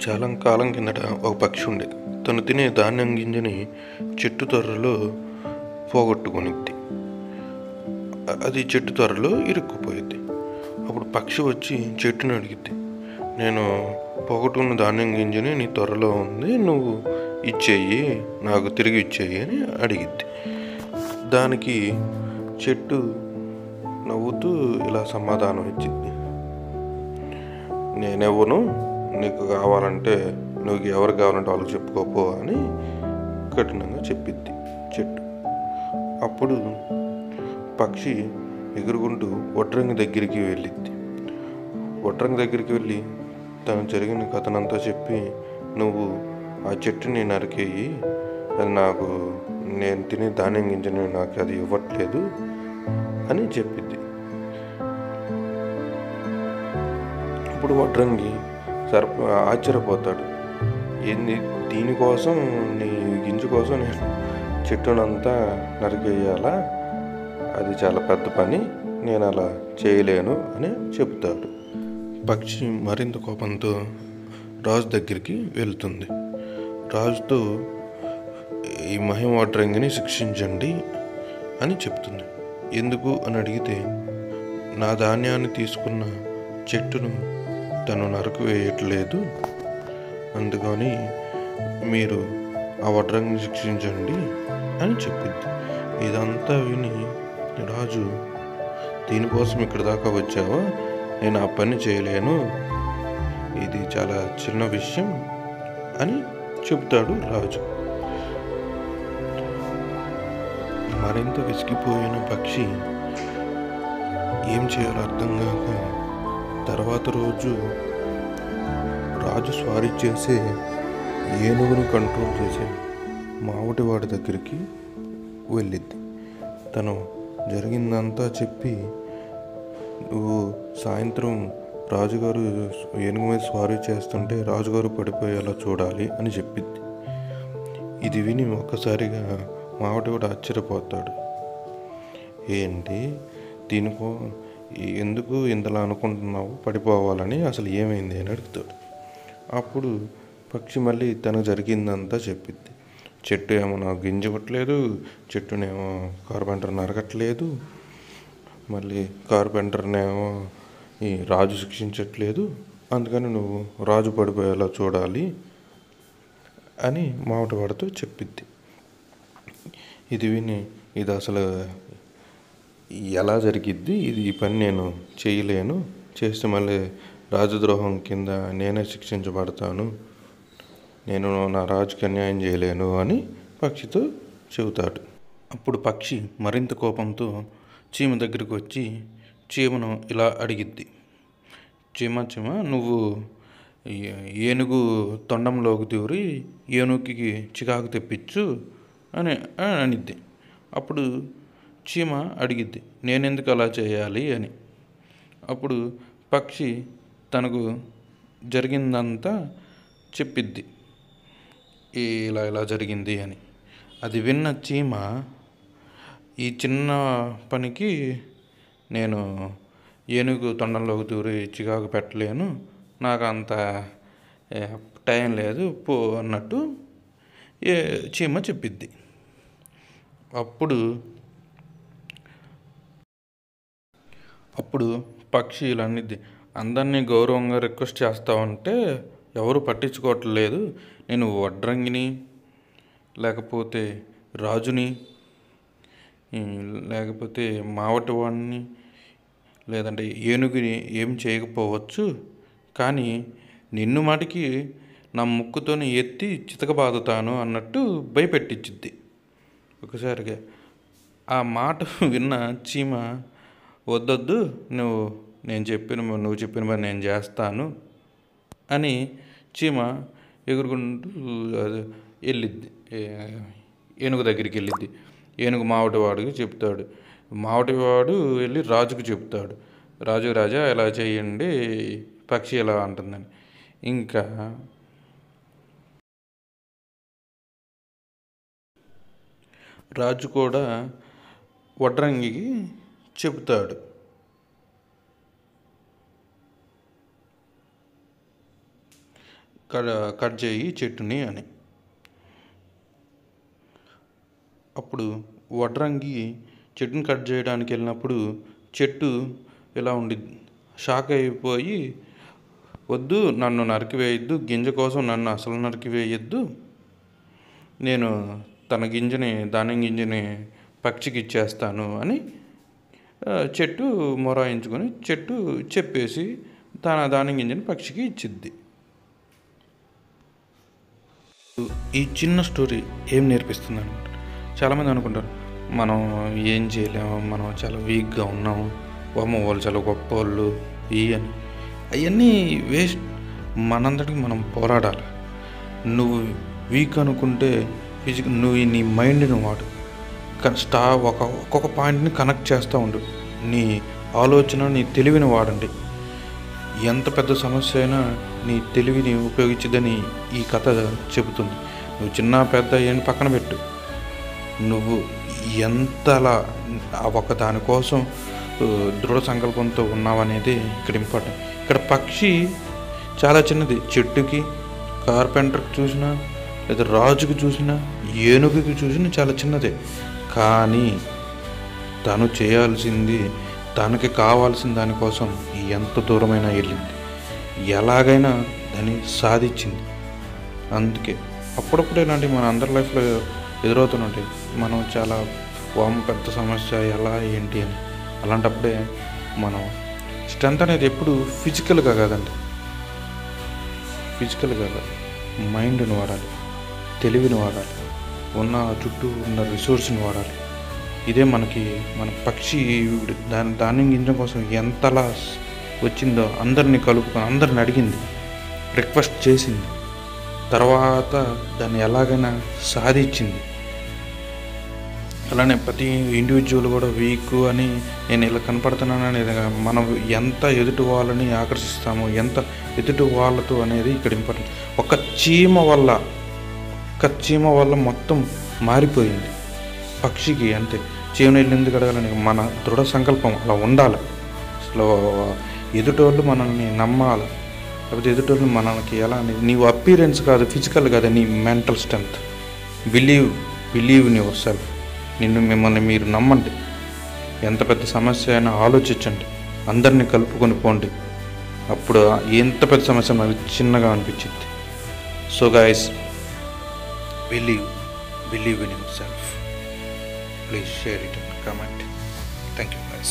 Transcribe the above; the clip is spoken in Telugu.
చాలా కాలం కిందట ఒక పక్షి ఉండేది. తను తినే ధాన్యం గింజని చెట్టు తొర్రలో పోగొట్టుకునిద్ది. అది చెట్టు తొర్రలో ఇరుక్కుపోయిద్ది. అప్పుడు పక్షి వచ్చి చెట్టుని అడిగిద్ది, నేను పోగొట్టుకున్న ధాన్యం గింజని నీ త్వరలో ఉంది, నువ్వు ఇచ్చేయి, నాకు తిరిగి ఇచ్చేయి అని అడిగిద్ది. దానికి చెట్టు నవ్వుతూ ఇలా సమాధానం ఇచ్చింది, నేనెవ్వను, నీకు కావాలంటే నువ్వు ఎవరు కావాలంటే వాళ్ళకి చెప్పుకోపో అని కఠినంగా చెప్పిద్ది చెట్టు. అప్పుడు పక్షి ఎగురుకుంటూ వడ్రంగి దగ్గరికి వెళ్ళిద్ది. వడ్రంగి దగ్గరికి వెళ్ళి తను జరిగిన కథనంతా చెప్పి, నువ్వు ఆ చెట్టుని నరికేయి, అది నాకు, నేను తినే ధాన్యం గింజని నాకు అది ఇవ్వట్లేదు అని చెప్పిద్ది. ఇప్పుడు వడ్రంగి ఆశ్చర్యపోతాడు, ఏంది దీనికోసం, నీ గింజ కోసం నేను చెట్టునంతా నరికేయాలా, అది చాలా పెద్ద పని, నేను అలా చేయలేను అని చెప్తాడు. పక్షి మరింత కోపంతో రాజు దగ్గరికి వెళ్తుంది. రాజుతో ఈ మహిమ వడ్రంగిని శిక్షించండి అని చెప్తుంది. ఎందుకు అని అడిగితే, నా ధాన్యాన్ని తీసుకున్న చెట్టును తను నరకు వేయట్లేదు, అందుకని మీరు ఆ వడ్రంగిని శిక్షించండి అని చెప్పింది. ఇదంతా విని రాజు, దీనికోసం ఇక్కడ దాకా వచ్చావా, నేను ఆ పని చేయలేను, ఇది చాలా చిన్న విషయం అని చెప్తాడు రాజు. మరింత విసిగిపోయిన పక్షి ఏం చేయాలో అర్థం కాక తర్వాత రోజు రాజు స్వారీ చేసే ఏనుగుని కంట్రోల్ చేసే మావటివాడి దగ్గరికి వెళ్ళిద్ది. తను జరిగిందంతా చెప్పి, నువ్వు సాయంత్రం రాజుగారు ఏనుగు మీద స్వారీ చేస్తుంటే రాజుగారు పడిపోయేలా చూడాలి అని చెప్పిద్ది. ఇది విని ఒక్కసారిగా మావటివాడు ఆశ్చర్యపోతాడు. ఏంటి దీనికో, ఎందుకు ఇంతలా అనుకుంటున్నావు పడిపోవాలని, అసలు ఏమైంది అని అడుగుతాడు. అప్పుడు పక్షి మళ్ళీ తనకు జరిగిందంతా చెప్పిద్ది. చెట్టు ఏమో నాకు గింజ ఇవ్వట్లేదు, చెట్టునేమో కార్పెంటర్ నరకట్లేదు, మళ్ళీ కార్పెంటర్నేమో ఈ రాజు శిక్షించట్లేదు, అందుకని నువ్వు రాజు పడిపోయేలా చూడాలి అని మావటివాడితో చెప్పిద్ది. ఇది విని, ఇది అసలు ఎలా జరిగిద్ది, ఈ పని నేను చేయలేను, చేస్తే మళ్ళీ రాజద్రోహం కింద నేనే శిక్షించబడతాను, నేను నా రాజుకి అన్యాయం చేయలేను అని పక్షితో చెబుతాడు. అప్పుడు పక్షి మరింత కోపంతో చీమ దగ్గరికి వచ్చి చీమను ఇలా అడిగిద్ది, చీమ నువ్వు ఏనుగు తొండంలోకి దూరి ఏనుగుకి చికాకు తెప్పించు అని అనిద్ది. అప్పుడు చీమ అడిగిద్ది, నేనెందుకు అలా చేయాలి అని. అప్పుడు పక్షి తనకు జరిగిందంతా చెప్పిద్ది, ఇలా జరిగింది అని. అది విన్న చీమ, ఈ చిన్న పనికి నేను ఏనుగు తొండంలోకి దూరి చికాకు పెట్టలేను, నాకు అంత టైం లేదు పో అన్నట్టు చీమ చెప్పిద్ది. అప్పుడు పక్షి ఇలా అనిద్ది, అందరినీ గౌరవంగా రిక్వెస్ట్ చేస్తావంటే ఎవరు పట్టించుకోవట్లేదు, నేను వడ్రంగిని, లేకపోతే రాజుని, లేకపోతే మావటివాడిని, లేదంటే ఏనుగుని ఏం చేయకపోవచ్చు, కానీ నిన్ను మాటికి నా ముక్కుతోని ఎత్తి చితకబాదుతాను అన్నట్టు భయపెట్టించిద్ది ఒకసారిగా. ఆ మాట విన్న చీమ, వద్దొద్దు, నువ్వు చెప్పిన పని నేను చేస్తాను అని చీమ ఎగురుకుంటూ వెళ్ళిద్ది, ఏనుగు దగ్గరికి వెళ్ళిద్ది. ఏనుగు మావటివాడికి చెప్తాడు. మావటివాడు వెళ్ళి రాజుకు చెప్తాడు, రాజా ఇలా చేయండి, పక్షి ఎలా అంటుందని. ఇంకా రాజు కూడా వడ్రంగికి చెబుతాడు. కట్ చేయి చెట్టుని అని. అప్పుడు వడ్రంగి చెట్టుని కట్ చేయడానికి వెళ్ళినప్పుడు చెట్టు ఇలా ఉండిద్ది. షాక్ అయిపోయి, వద్దు నన్ను నరికివేయద్దు, గింజ కోసం నన్ను అసలు నరికివేయద్దు, నేను తన ధాన్యం గింజని పక్షికి ఇచ్చేస్తాను అని చెట్టు మొరాయించుకొని చెట్టు చెప్పేసి తన ధాన్యం గింజని పక్షికి ఇచ్చిద్ది. ఈ చిన్న స్టోరీ ఏం నేర్పిస్తుంది అనమాట. చాలామంది అనుకుంటారు మనం ఏం చేయలేము, మనం చాలా వీక్గా ఉన్నాము, వాళ్ళు చాలా గొప్ప వాళ్ళు అని. అవన్నీ వేస్ట్. మనందరికి మనం పోరాడాలి. నువ్వు వీక్ అనుకుంటే నువ్వు నీ మైండ్ని వాడు. ఒక్కొక్క పాయింట్ని కనెక్ట్ చేస్తూ ఉండు. నీ ఆలోచన, నీ తెలివిని వాడండి. ఎంత పెద్ద సమస్య అయినా నీ తెలివిని ఉపయోగించిదని ఈ కథ చెబుతుంది. నువ్వు చిన్న పెద్ద అని పక్కన పెట్టు, నువ్వు ఎంతలా ఒక దానికోసం దృఢ సంకల్పంతో ఉన్నావనేది ఇక్కడ ఇంపార్టెంట్. ఇక్కడ పక్షి చాలా చిన్నది. చెట్టుకి, కార్పెంటర్కి చూసినా, లేదా రాజుకి చూసినా, ఏనుగుకి చూసినా చాలా చిన్నదే. కానీ తను చేయాల్సింది, తనకి కావాల్సిన దానికోసం ఎంత దూరమైనా వెళ్ళింది, ఎలాగైనా దాన్ని సాధించింది. అందుకే అప్పుడప్పుడు ఇలాంటివి మన అందరి లైఫ్లో ఎదురవుతుంటాయి. మనం చాలా పెద్ద సమస్య ఎలా ఏంటి అని. అలాంటప్పుడే మనం స్ట్రెంత్ అనేది ఎప్పుడు ఫిజికల్గా కాదండి, ఫిజికల్గా కాదు, మైండ్ని వాడాలి, తెలివిని వాడాలి, చుట్టూ ఉన్న రిసోర్స్ని వాడాలి. ఇదే మన పక్షి ధాన్యం గింజ కోసం ఎంతలా వచ్చిందో అందరినీ కలుపుకొని అందరిని అడిగింది, రిక్వెస్ట్ చేసింది, తర్వాత దాన్ని ఎలాగైనా సాధించింది. అలానే ప్రతి ఇండివిజువల్ కూడా వీక్ అని నేను ఇలా కనపడుతున్నాను అనేది, మనం ఎంత ఎదుటి వాళ్ళని ఆకర్షిస్తామో, ఎంత ఎదుటి వాళ్ళతో అనేది ఇక్కడ ఇంపార్టెంట్. ఒక చీమ వల్ల మొత్తం మారిపోయింది పక్షికి. అంతే, చీమను వెళ్ళి ఎందుకు అడగాలని మన దృఢ సంకల్పం అలా ఉండాలి. అసలు ఎదుటోళ్ళు మనల్ని నమ్మాలి, లేకపోతే ఎదుటోళ్ళు మనకి ఎలా అని. నీవు అపీరెన్స్ కాదు, ఫిజికల్ కాదు, నీ mental strength. Believe in your self. మిమ్మల్ని మీరు నమ్మండి. ఎంత పెద్ద సమస్య అయినా ఆలోచించండి, అందరినీ కలుపుకొని పోండి. అప్పుడు ఎంత పెద్ద సమస్య మనకి చిన్నగా అనిపించింది. So guys, believe in yourself. Please share it and comment. Thank you guys.